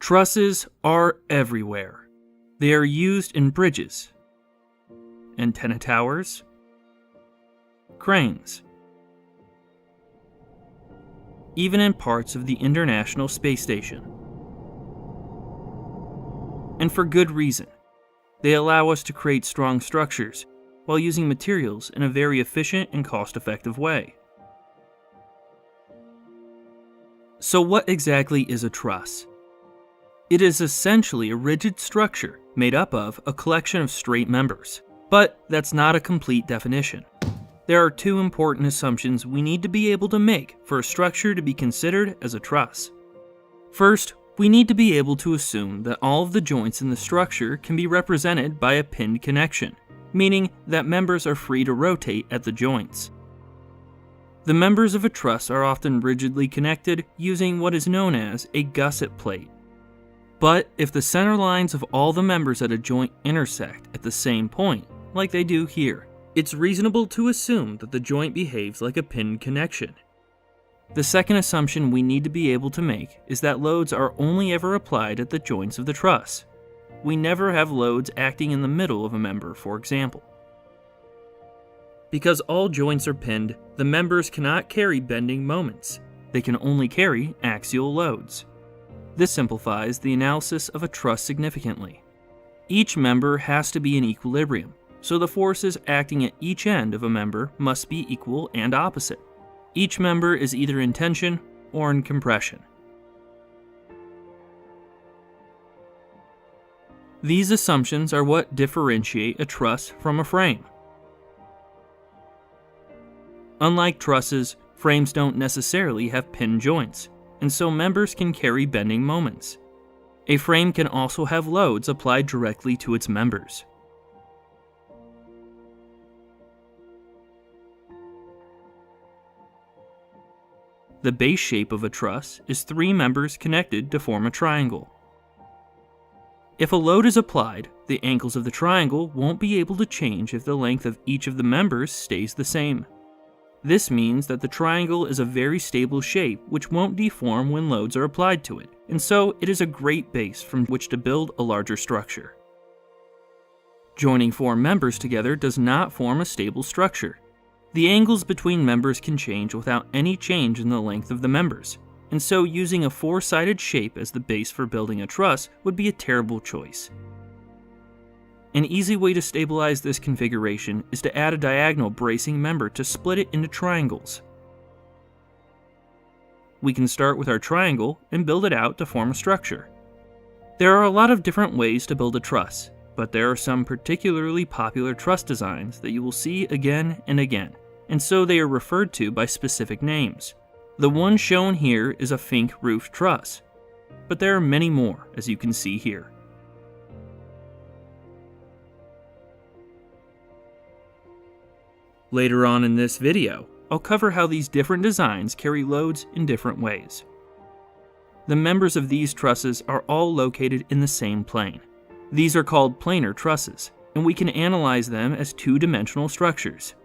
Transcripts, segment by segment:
Trusses are everywhere. They are used in bridges, antenna towers, cranes, even in parts of the International Space Station. And for good reason. They allow us to create strong structures while using materials in a very efficient and cost-effective way. So what exactly is a truss? It is essentially a rigid structure made up of a collection of straight members. But that's not a complete definition. There are two important assumptions we need to be able to make for a structure to be considered as a truss. First, we need to be able to assume that all of the joints in the structure can be represented by a pinned connection, meaning that members are free to rotate at the joints. The members of a truss are often rigidly connected using what is known as a gusset plate. But if the center lines of all the members at a joint intersect at the same point, like they do here, it's reasonable to assume that the joint behaves like a pinned connection. The second assumption we need to be able to make is that loads are only ever applied at the joints of the truss. We never have loads acting in the middle of a member, for example. Because all joints are pinned, the members cannot carry bending moments. They can only carry axial loads. This simplifies the analysis of a truss significantly. Each member has to be in equilibrium, so the forces acting at each end of a member must be equal and opposite. Each member is either in tension or in compression. These assumptions are what differentiate a truss from a frame. Unlike trusses, frames don't necessarily have pin joints, and so members can carry bending moments. A frame can also have loads applied directly to its members. The base shape of a truss is three members connected to form a triangle. If a load is applied, the angles of the triangle won't be able to change if the length of each of the members stays the same. This means that the triangle is a very stable shape which won't deform when loads are applied to it, and so it is a great base from which to build a larger structure. Joining four members together does not form a stable structure. The angles between members can change without any change in the length of the members, and so using a four-sided shape as the base for building a truss would be a terrible choice. An easy way to stabilize this configuration is to add a diagonal bracing member to split it into triangles. We can start with our triangle and build it out to form a structure. There are a lot of different ways to build a truss, but there are some particularly popular truss designs that you will see again and again, and so they are referred to by specific names. The one shown here is a Fink roof truss, but there are many more, as you can see here. Later on in this video, I'll cover how these different designs carry loads in different ways. The members of these trusses are all located in the same plane. These are called planar trusses, and we can analyze them as two-dimensional structures.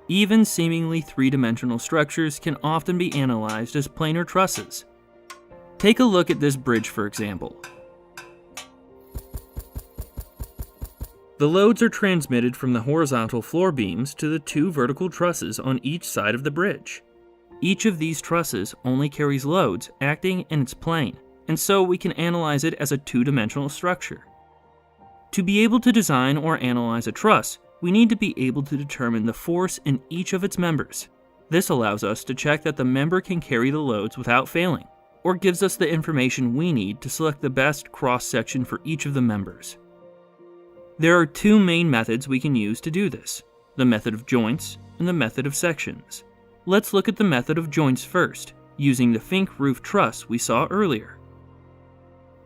Even seemingly three-dimensional structures can often be analyzed as planar trusses. Take a look at this bridge, for example. The loads are transmitted from the horizontal floor beams to the two vertical trusses on each side of the bridge. Each of these trusses only carries loads acting in its plane, and so we can analyze it as a two-dimensional structure. To be able to design or analyze a truss, we need to be able to determine the force in each of its members. This allows us to check that the member can carry the loads without failing, or gives us the information we need to select the best cross-section for each of the members. There are two main methods we can use to do this, the method of joints and the method of sections. Let's look at the method of joints first, using the Fink roof truss we saw earlier.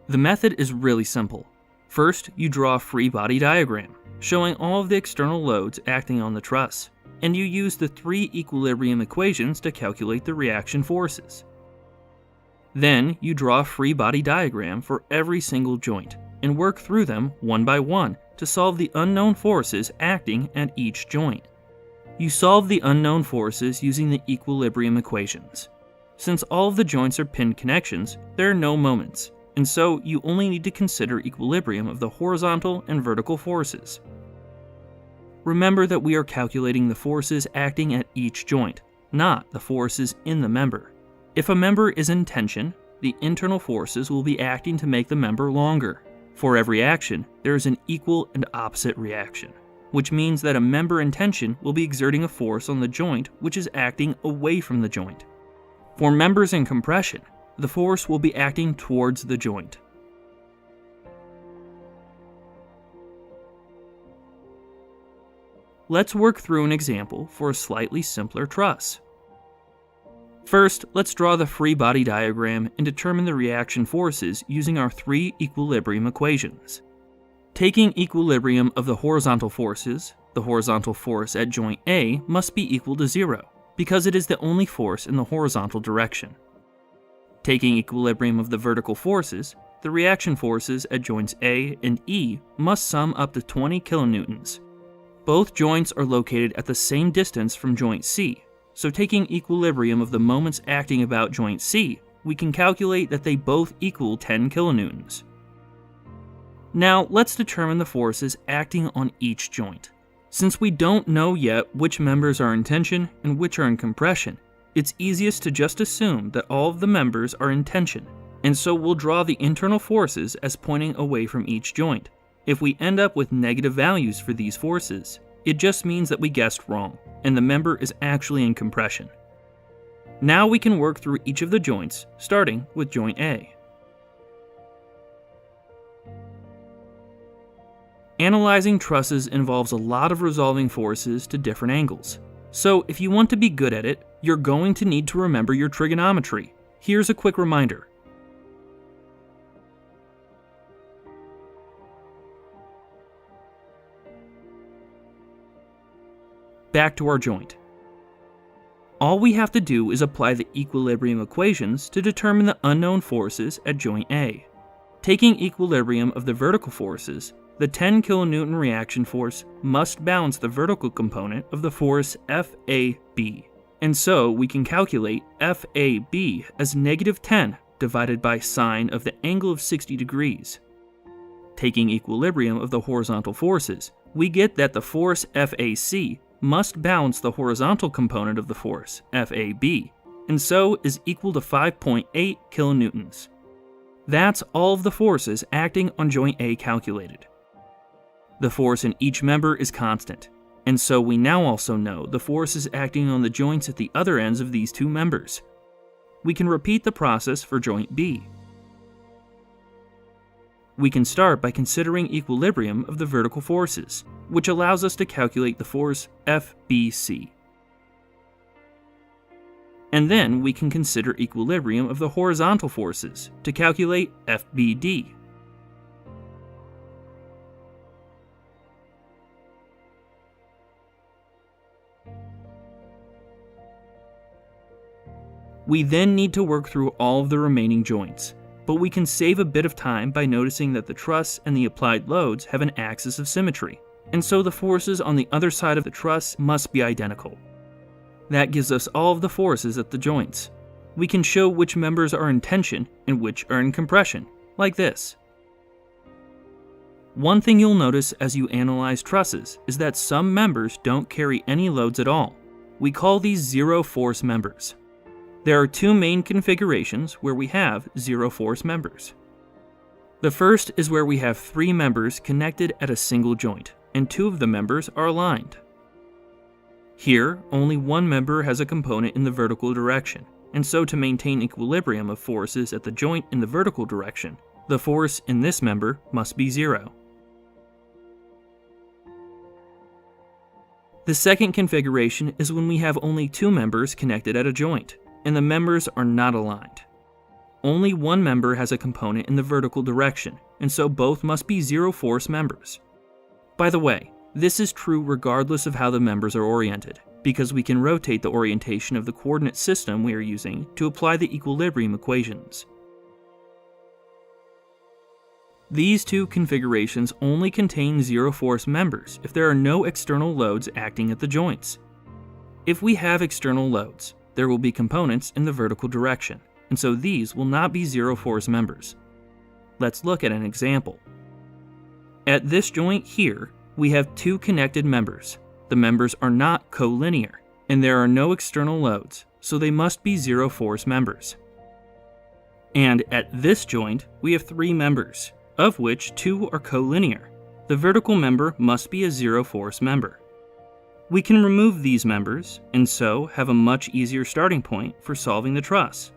The method is really simple. First, you draw a free body diagram, showing all of the external loads acting on the truss, and you use the three equilibrium equations to calculate the reaction forces. Then, you draw a free body diagram for every single joint, and work through them one by one to solve the unknown forces acting at each joint. You solve the unknown forces using the equilibrium equations. Since all of the joints are pinned connections, there are no moments, and so you only need to consider equilibrium of the horizontal and vertical forces. Remember that we are calculating the forces acting at each joint, not the forces in the member. If a member is in tension, the internal forces will be acting to make the member longer. For every action, there is an equal and opposite reaction, which means that a member in tension will be exerting a force on the joint which is acting away from the joint. For members in compression, the force will be acting towards the joint. Let's work through an example for a slightly simpler truss. First, let's draw the free body diagram and determine the reaction forces using our three equilibrium equations. Taking equilibrium of the horizontal forces, the horizontal force at joint A must be equal to 0, because it is the only force in the horizontal direction. Taking equilibrium of the vertical forces, the reaction forces at joints A and E must sum up to 20 kilonewtons. Both joints are located at the same distance from joint C, so taking equilibrium of the moments acting about joint C, we can calculate that they both equal 10 kilonewtons. Now let's determine the forces acting on each joint. Since we don't know yet which members are in tension and which are in compression, it's easiest to just assume that all of the members are in tension, and so we'll draw the internal forces as pointing away from each joint. If we end up with negative values for these forces, it just means that we guessed wrong, and the member is actually in compression. Now we can work through each of the joints, starting with joint A. Analyzing trusses involves a lot of resolving forces to different angles. So if you want to be good at it, you're going to need to remember your trigonometry. Here's a quick reminder. Back to our joint. All we have to do is apply the equilibrium equations to determine the unknown forces at joint A. Taking equilibrium of the vertical forces, the 10 kilonewton reaction force must balance the vertical component of the force FAB. And so we can calculate FAB as negative 10 divided by sine of the angle of 60 degrees. Taking equilibrium of the horizontal forces, we get that the force FAC must balance the horizontal component of the force, FAB, and so is equal to 5.8 kilonewtons. That's all of the forces acting on joint A calculated. The force in each member is constant, and so we now also know the forces acting on the joints at the other ends of these two members. We can repeat the process for joint B. We can start by considering equilibrium of the vertical forces, which allows us to calculate the force FBC. And then we can consider equilibrium of the horizontal forces to calculate FBD. We then need to work through all of the remaining joints, but we can save a bit of time by noticing that the truss and the applied loads have an axis of symmetry, and so the forces on the other side of the truss must be identical. That gives us all of the forces at the joints. We can show which members are in tension and which are in compression, like this. One thing you'll notice as you analyze trusses is that some members don't carry any loads at all. We call these zero force members. There are two main configurations where we have zero force members. The first is where we have three members connected at a single joint, and two of the members are aligned. Here, only one member has a component in the vertical direction, and so to maintain equilibrium of forces at the joint in the vertical direction, the force in this member must be 0. The second configuration is when we have only two members connected at a joint, and the members are not aligned. Only one member has a component in the vertical direction, and so both must be zero force members. By the way, this is true regardless of how the members are oriented, because we can rotate the orientation of the coordinate system we are using to apply the equilibrium equations. These two configurations only contain zero force members if there are no external loads acting at the joints. If we have external loads, there will be components in the vertical direction, and so these will not be zero force members. Let's look at an example. At this joint here, we have two connected members. The members are not collinear, and there are no external loads, so they must be zero force members. And at this joint, we have three members, of which two are collinear. The vertical member must be a zero force member. We can remove these members, and so have a much easier starting point for solving the truss.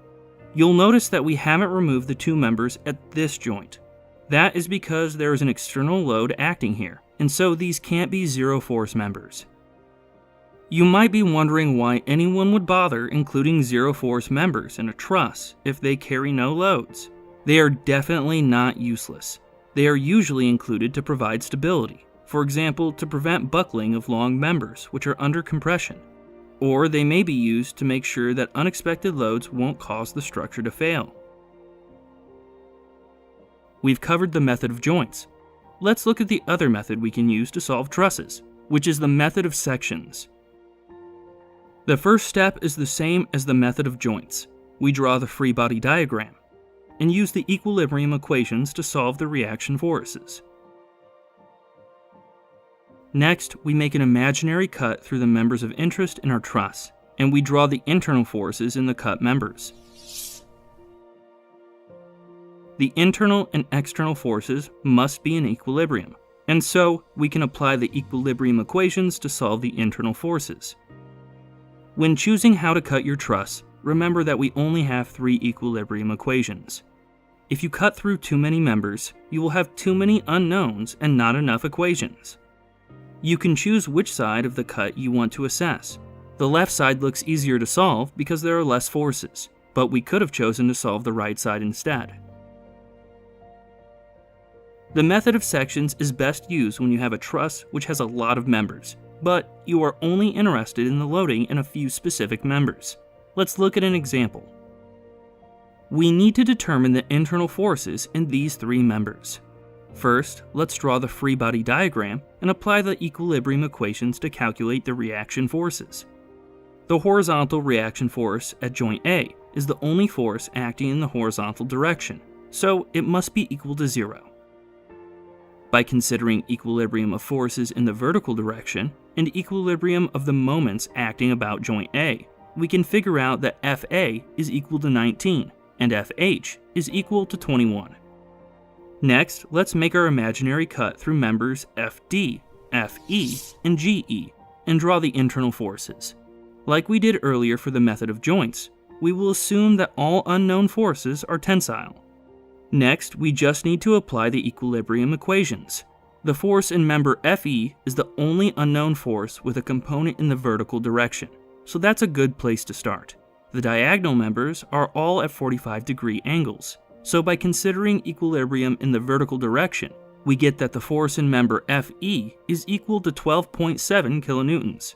You'll notice that we haven't removed the two members at this joint. That is because there is an external load acting here, and so these can't be zero force members. You might be wondering why anyone would bother including zero force members in a truss if they carry no loads. They are definitely not useless. They are usually included to provide stability, for example, to prevent buckling of long members which are under compression. Or they may be used to make sure that unexpected loads won't cause the structure to fail. We've covered the method of joints. Let's look at the other method we can use to solve trusses, which is the method of sections. The first step is the same as the method of joints. We draw the free body diagram and use the equilibrium equations to solve the reaction forces. Next, we make an imaginary cut through the members of interest in our truss, and we draw the internal forces in the cut members. The internal and external forces must be in equilibrium, and so we can apply the equilibrium equations to solve the internal forces. When choosing how to cut your truss, remember that we only have three equilibrium equations. If you cut through too many members, you will have too many unknowns and not enough equations. You can choose which side of the cut you want to assess. The left side looks easier to solve because there are less forces, but we could have chosen to solve the right side instead. The method of sections is best used when you have a truss which has a lot of members, but you are only interested in the loading in a few specific members. Let's look at an example. We need to determine the internal forces in these three members. First, let's draw the free body diagram and apply the equilibrium equations to calculate the reaction forces. The horizontal reaction force at joint A is the only force acting in the horizontal direction, so it must be equal to 0. By considering equilibrium of forces in the vertical direction and equilibrium of the moments acting about joint A, we can figure out that FA is equal to 19 and FH is equal to 21. Next, let's make our imaginary cut through members FD, FE, and GE and draw the internal forces. Like we did earlier for the method of joints, we will assume that all unknown forces are tensile. Next, we just need to apply the equilibrium equations. The force in member FE is the only unknown force with a component in the vertical direction, so that's a good place to start. The diagonal members are all at 45-degree angles, so by considering equilibrium in the vertical direction, we get that the force in member FE is equal to 12.7 kilonewtons.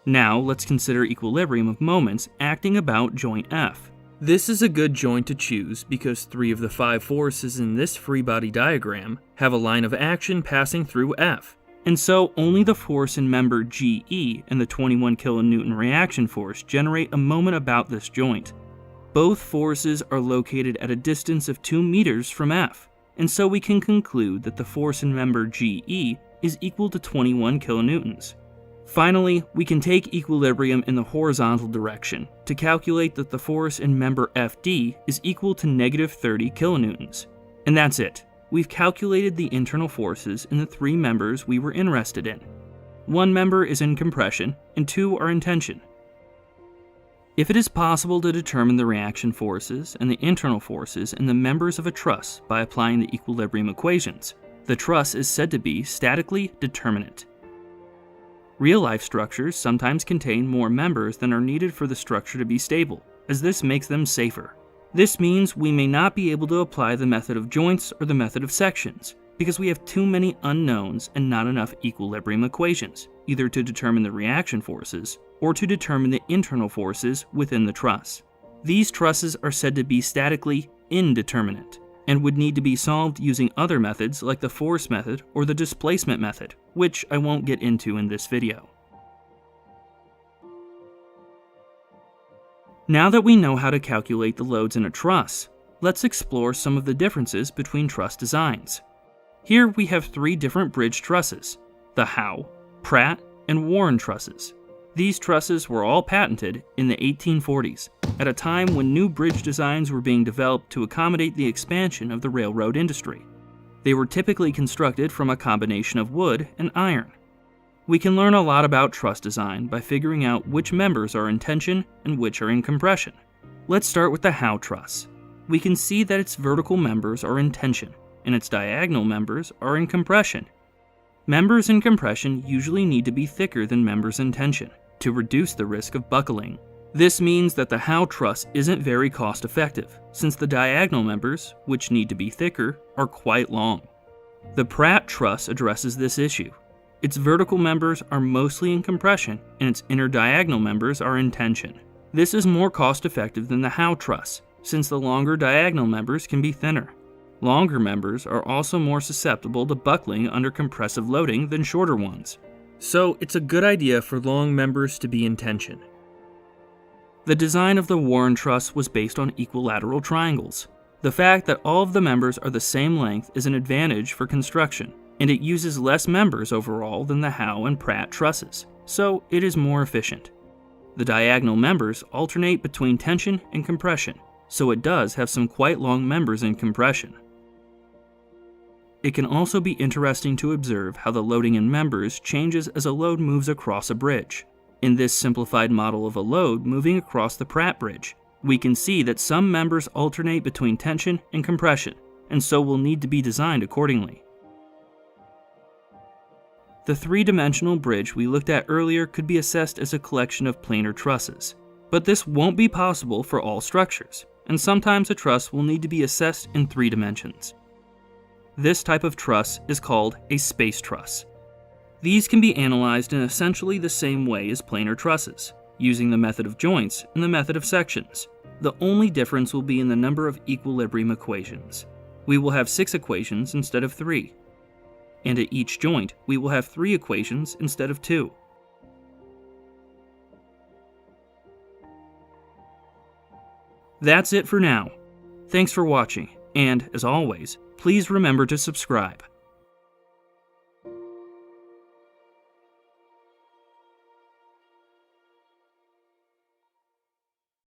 Now let's consider equilibrium of moments acting about joint F. This is a good joint to choose because 3 of the 5 forces in this free body diagram have a line of action passing through F, and so only the force in member GE and the 21 kilonewton reaction force generate a moment about this joint. Both forces are located at a distance of 2 meters from F, and so we can conclude that the force in member GE is equal to 21 kilonewtons. Finally, we can take equilibrium in the horizontal direction to calculate that the force in member FD is equal to negative 30 kilonewtons. And that's it. We've calculated the internal forces in the 3 members we were interested in. 1 member is in compression and 2 are in tension. If it is possible to determine the reaction forces and the internal forces in the members of a truss by applying the equilibrium equations, the truss is said to be statically determinate. Real-life structures sometimes contain more members than are needed for the structure to be stable, as this makes them safer. This means we may not be able to apply the method of joints or the method of sections, because we have too many unknowns and not enough equilibrium equations, either to determine the reaction forces or to determine the internal forces within the truss. These trusses are said to be statically indeterminate, and would need to be solved using other methods like the force method or the displacement method, which I won't get into in this video. Now that we know how to calculate the loads in a truss, let's explore some of the differences between truss designs. Here we have 3 different bridge trusses: the Howe, Pratt, and Warren trusses. These trusses were all patented in the 1840s, at a time when new bridge designs were being developed to accommodate the expansion of the railroad industry. They were typically constructed from a combination of wood and iron. We can learn a lot about truss design by figuring out which members are in tension and which are in compression. Let's start with the Howe truss. We can see that its vertical members are in tension, and its diagonal members are in compression. Members in compression usually need to be thicker than members in tension to reduce the risk of buckling. This means that the Howe truss isn't very cost effective, since the diagonal members, which need to be thicker, are quite long. The Pratt truss addresses this issue. Its vertical members are mostly in compression, and its inner diagonal members are in tension. This is more cost effective than the Howe truss, since the longer diagonal members can be thinner. Longer members are also more susceptible to buckling under compressive loading than shorter ones, so it's a good idea for long members to be in tension. The design of the Warren truss was based on equilateral triangles. The fact that all of the members are the same length is an advantage for construction, and it uses less members overall than the Howe and Pratt trusses, so it is more efficient. The diagonal members alternate between tension and compression, so it does have some quite long members in compression. It can also be interesting to observe how the loading in members changes as a load moves across a bridge. In this simplified model of a load moving across the Pratt bridge, we can see that some members alternate between tension and compression, and so will need to be designed accordingly. The 3-dimensional bridge we looked at earlier could be assessed as a collection of planar trusses, but this won't be possible for all structures, and sometimes a truss will need to be assessed in 3 dimensions. This type of truss is called a space truss. These can be analyzed in essentially the same way as planar trusses, using the method of joints and the method of sections. The only difference will be in the number of equilibrium equations. We will have 6 equations instead of 3. And at each joint, we will have 3 equations instead of 2. That's it for now. Thanks for watching, and as always, please remember to subscribe.